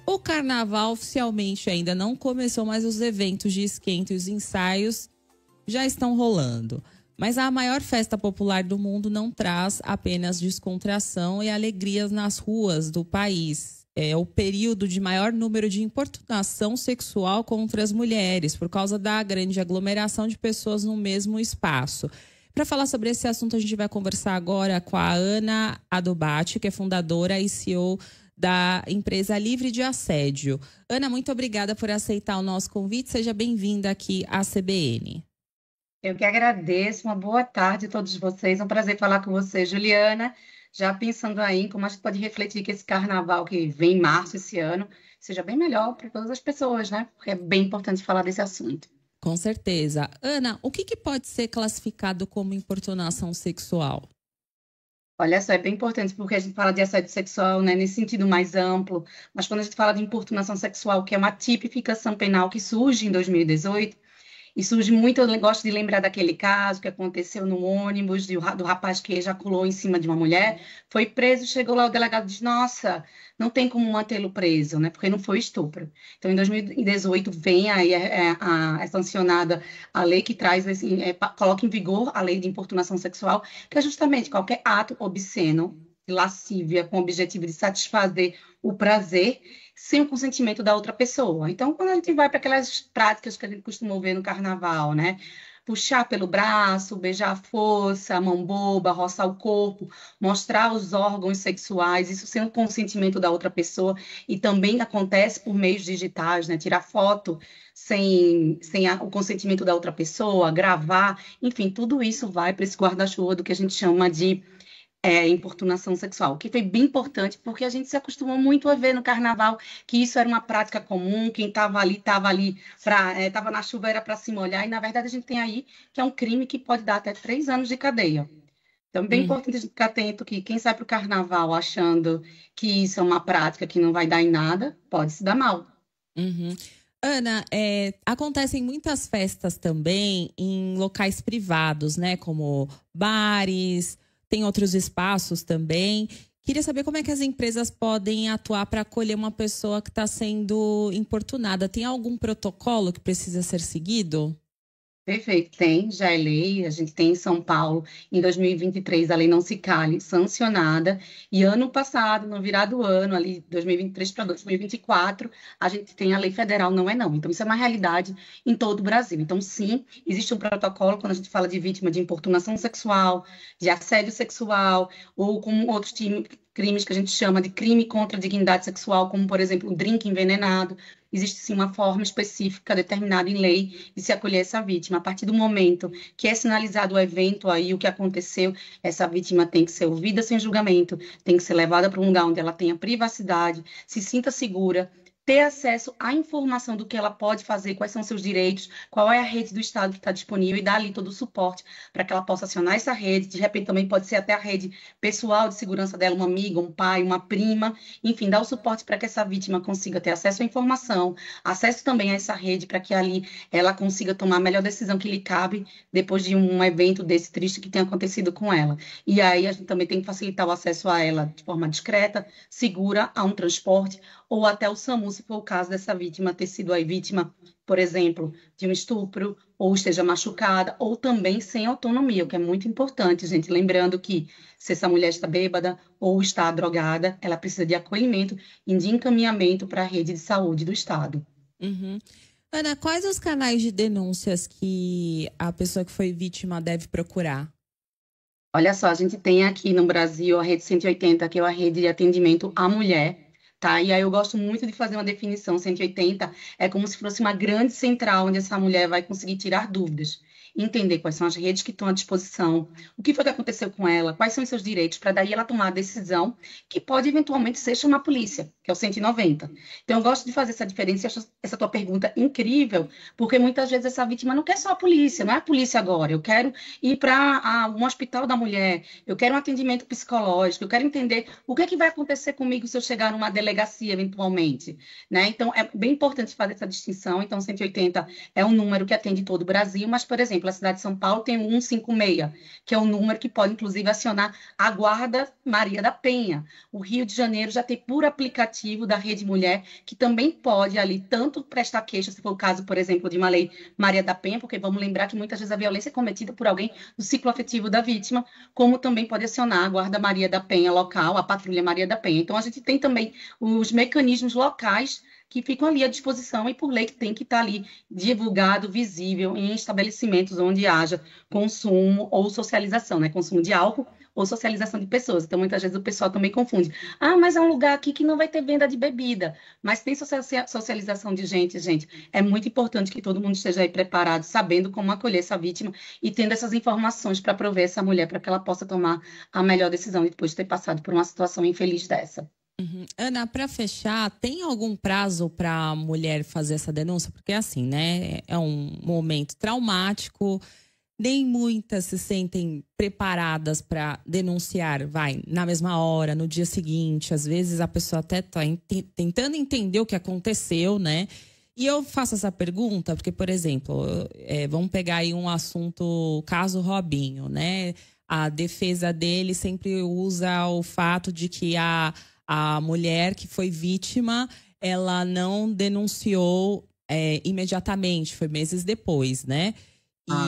O carnaval oficialmente ainda não começou, mas os eventos de esquenta e os ensaios já estão rolando. Mas a maior festa popular do mundo não traz apenas descontração e alegrias nas ruas do país. É o período de maior número de importunação sexual contra as mulheres, por causa da grande aglomeração de pessoas no mesmo espaço. Para falar sobre esse assunto, a gente vai conversar agora com a Ana Adubati, que é fundadora e CEO da empresa Livre de Assédio. Ana, muito obrigada por aceitar o nosso convite. Seja bem-vinda aqui à CBN. Eu que agradeço, uma boa tarde a todos vocês. É um prazer falar com você, Juliana. Já pensando aí em como a gente pode refletir que esse carnaval que vem em março esse ano seja bem melhor para todas as pessoas, né? Porque é bem importante falar desse assunto. Com certeza. Ana, o que pode ser classificado como importunação sexual? Olha só, é bem importante porque a gente fala de assédio sexual, né, nesse sentido mais amplo, mas quando a gente fala de importunação sexual, que é uma tipificação penal que surge em 2018. E surge muito, eu gosto de lembrar daquele caso que aconteceu no ônibus, do rapaz que ejaculou em cima de uma mulher, foi preso, chegou lá, o delegado diz, nossa, não tem como mantê-lo preso, né? Porque não foi estupro. Então, em 2018, vem aí, é sancionada a lei que traz, assim, coloca em vigor a lei de importunação sexual, que é justamente qualquer ato obsceno, lascívia, com o objetivo de satisfazer o prazer, sem o consentimento da outra pessoa. Então, quando a gente vai para aquelas práticas que a gente costuma ver no carnaval, né? Puxar pelo braço, beijar a força, a mão boba, roçar o corpo, mostrar os órgãos sexuais, isso sem o consentimento da outra pessoa, e também acontece por meios digitais, né? Tirar foto sem o consentimento da outra pessoa, gravar, enfim, tudo isso vai para esse guarda-chuva do que a gente chama de importunação sexual, que foi bem importante, porque a gente se acostumou muito a ver no carnaval que isso era uma prática comum, quem estava ali, estava na chuva era para se molhar, e na verdade a gente tem aí que é um crime que pode dar até 3 anos de cadeia. Então, é bem Hum, importante a gente ficar atento que quem sai para o carnaval achando que isso é uma prática que não vai dar em nada, pode se dar mal. uhum. Ana, acontecem muitas festas também em locais privados, né? Como bares, tem outros espaços também. Queria saber como é que as empresas podem atuar para acolher uma pessoa que está sendo importunada. Tem algum protocolo que precisa ser seguido? Perfeito, tem, já é lei, a gente tem em São Paulo, em 2023, a lei não se cale, sancionada, e ano passado, no virado ano, ali, 2023 para 2024, a gente tem a lei federal, não é não. Então, isso é uma realidade em todo o Brasil. Então, sim, existe um protocolo quando a gente fala de vítima de importunação sexual, de assédio sexual, ou com outros crimes que a gente chama de crime contra a dignidade sexual, como, por exemplo, o drink envenenado. Existe sim uma forma específica determinada em lei de se acolher essa vítima. A partir do momento que é sinalizado o evento aí, o que aconteceu, essa vítima tem que ser ouvida sem julgamento, tem que ser levada para um lugar onde ela tenha privacidade, se sinta segura, ter acesso à informação do que ela pode fazer, quais são seus direitos, qual é a rede do Estado que está disponível e dar ali todo o suporte para que ela possa acionar essa rede. De repente também pode ser até a rede pessoal de segurança dela, uma amiga, um pai, uma prima, enfim, dar o suporte para que essa vítima consiga ter acesso à informação, acesso também a essa rede para que ali ela consiga tomar a melhor decisão que lhe cabe depois de um evento desse triste que tenha acontecido com ela. E aí a gente também tem que facilitar o acesso a ela de forma discreta, segura, a um transporte ou até o SAMU, se for o caso dessa vítima ter sido aí vítima, por exemplo, de um estupro, ou esteja machucada, ou também sem autonomia, o que é muito importante, gente. Lembrando que se essa mulher está bêbada ou está drogada, ela precisa de acolhimento e de encaminhamento para a rede de saúde do Estado. Uhum. Ana, quais os canais de denúncias que a pessoa que foi vítima deve procurar? Olha só, a gente tem aqui no Brasil a Rede 180, que é a rede de atendimento à mulher, tá? E aí eu gosto muito de fazer uma definição. 180 é como se fosse uma grande central onde essa mulher vai conseguir tirar dúvidas, entender quais são as redes que estão à disposição, o que foi que aconteceu com ela, quais são os seus direitos, para daí ela tomar a decisão que pode eventualmente ser chamar a polícia, que é o 190. Então eu gosto de fazer essa diferença, e acho essa tua pergunta incrível, porque muitas vezes essa vítima não quer só a polícia, não é a polícia agora, eu quero ir para um hospital da mulher, eu quero um atendimento psicológico, eu quero entender o que é que vai acontecer comigo se eu chegar numa delegacia eventualmente, né? Então é bem importante fazer essa distinção. Então 180 é um número que atende todo o Brasil, mas por exemplo, exemplo, a cidade de São Paulo tem o 156, que é o número que pode, inclusive, acionar a Guarda Maria da Penha. O Rio de Janeiro já tem por aplicativo da Rede Mulher, que também pode ali tanto prestar queixa, se for o caso, por exemplo, de uma lei Maria da Penha, porque vamos lembrar que muitas vezes a violência é cometida por alguém do ciclo afetivo da vítima, como também pode acionar a Guarda Maria da Penha local, a Patrulha Maria da Penha. Então, a gente tem também os mecanismos locais que ficam ali à disposição e, por lei, que tem que estar ali divulgado, visível, em estabelecimentos onde haja consumo ou socialização, né? Consumo de álcool ou socialização de pessoas. Então, muitas vezes o pessoal também confunde. Ah, mas é um lugar aqui que não vai ter venda de bebida. Mas tem socialização de gente, gente. É muito importante que todo mundo esteja aí preparado, sabendo como acolher essa vítima e tendo essas informações para prover essa mulher, para que ela possa tomar a melhor decisão depois de ter passado por uma situação infeliz dessa. Uhum. Ana, para fechar, tem algum prazo para a mulher fazer essa denúncia? Porque assim, né, é um momento traumático, nem muitas se sentem preparadas para denunciar, vai, na mesma hora, no dia seguinte. Às vezes a pessoa até está tentando entender o que aconteceu, né? E eu faço essa pergunta porque, por exemplo, vamos pegar aí um assunto, caso Robinho, né? A defesa dele sempre usa o fato de que a mulher que foi vítima, ela não denunciou imediatamente, foi meses depois, né?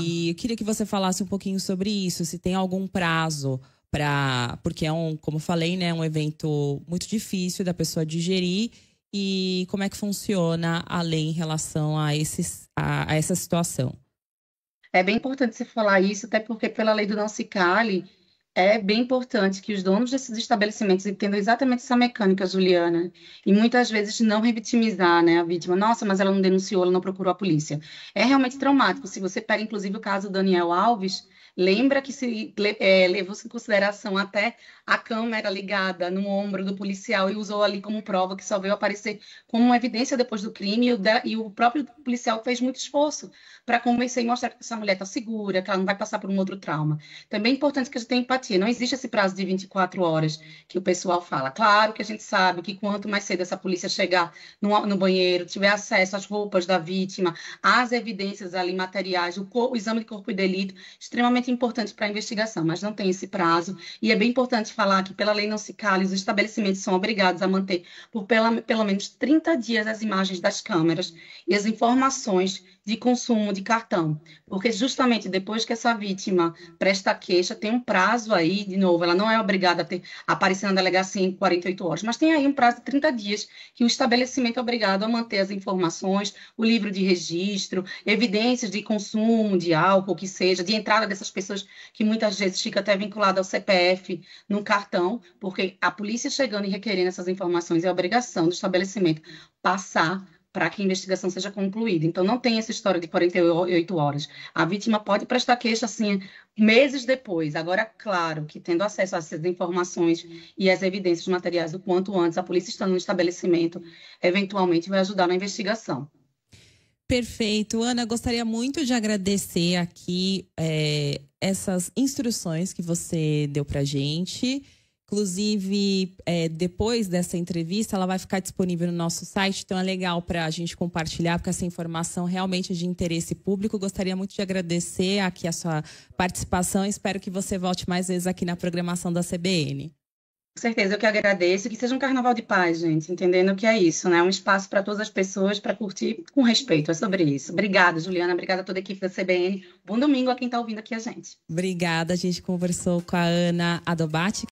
E eu queria que você falasse um pouquinho sobre isso, se tem algum prazo para... Porque como eu falei, né, um evento muito difícil da pessoa digerir. E como é que funciona a lei em relação a essa situação? É bem importante você falar isso, até porque pela lei do não se cale, é bem importante que os donos desses estabelecimentos entendam exatamente essa mecânica, Juliana, e muitas vezes não revitimizar, né, a vítima. Nossa, mas ela não denunciou, ela não procurou a polícia. É realmente traumático. Se você pega, inclusive, o caso do Daniel Alves, lembra que levou-se em consideração até a câmera ligada no ombro do policial e usou ali como prova, que só veio aparecer como uma evidência depois do crime, e o próprio policial fez muito esforço para convencer e mostrar que essa mulher está segura, que ela não vai passar por um outro trauma. Também é importante que a gente tenha empatia. Não existe esse prazo de 24 horas que o pessoal fala. Claro que a gente sabe que quanto mais cedo essa polícia chegar no banheiro, tiver acesso às roupas da vítima, às evidências ali materiais, o exame de corpo de delito, extremamente importante para a investigação, mas não tem esse prazo. E é bem importante falar que, pela lei não se cale, os estabelecimentos são obrigados a manter por pelo menos 30 dias as imagens das câmeras e as informações de consumo de cartão, porque justamente depois que essa vítima presta queixa, tem um prazo aí, de novo, ela não é obrigada a aparecer na delegacia em 48 horas, mas tem aí um prazo de 30 dias que o estabelecimento é obrigado a manter as informações, o livro de registro, evidências de consumo de álcool, que seja, de entrada dessas pessoas, que muitas vezes fica até vinculada ao CPF no cartão, porque a polícia chegando e requerendo essas informações é obrigação do estabelecimento passar para que a investigação seja concluída. Então, não tem essa história de 48 horas. A vítima pode prestar queixa, assim, meses depois. Agora, claro, que tendo acesso a essas informações e às evidências materiais o quanto antes, a polícia estando no estabelecimento, eventualmente vai ajudar na investigação. Perfeito. Ana, gostaria muito de agradecer aqui essas instruções que você deu para a gente. Inclusive, depois dessa entrevista, ela vai ficar disponível no nosso site, então é legal para a gente compartilhar, porque essa informação realmente é de interesse público. Gostaria muito de agradecer aqui a sua participação. Espero que você volte mais vezes aqui na programação da CBN. Com certeza, eu que agradeço. Que seja um carnaval de paz, gente, entendendo que é isso, né? Um espaço para todas as pessoas para curtir com respeito. É sobre isso. Obrigada, Juliana. Obrigada a toda a equipe da CBN. Bom domingo a quem está ouvindo aqui a gente. Obrigada. A gente conversou com a Ana Adobati.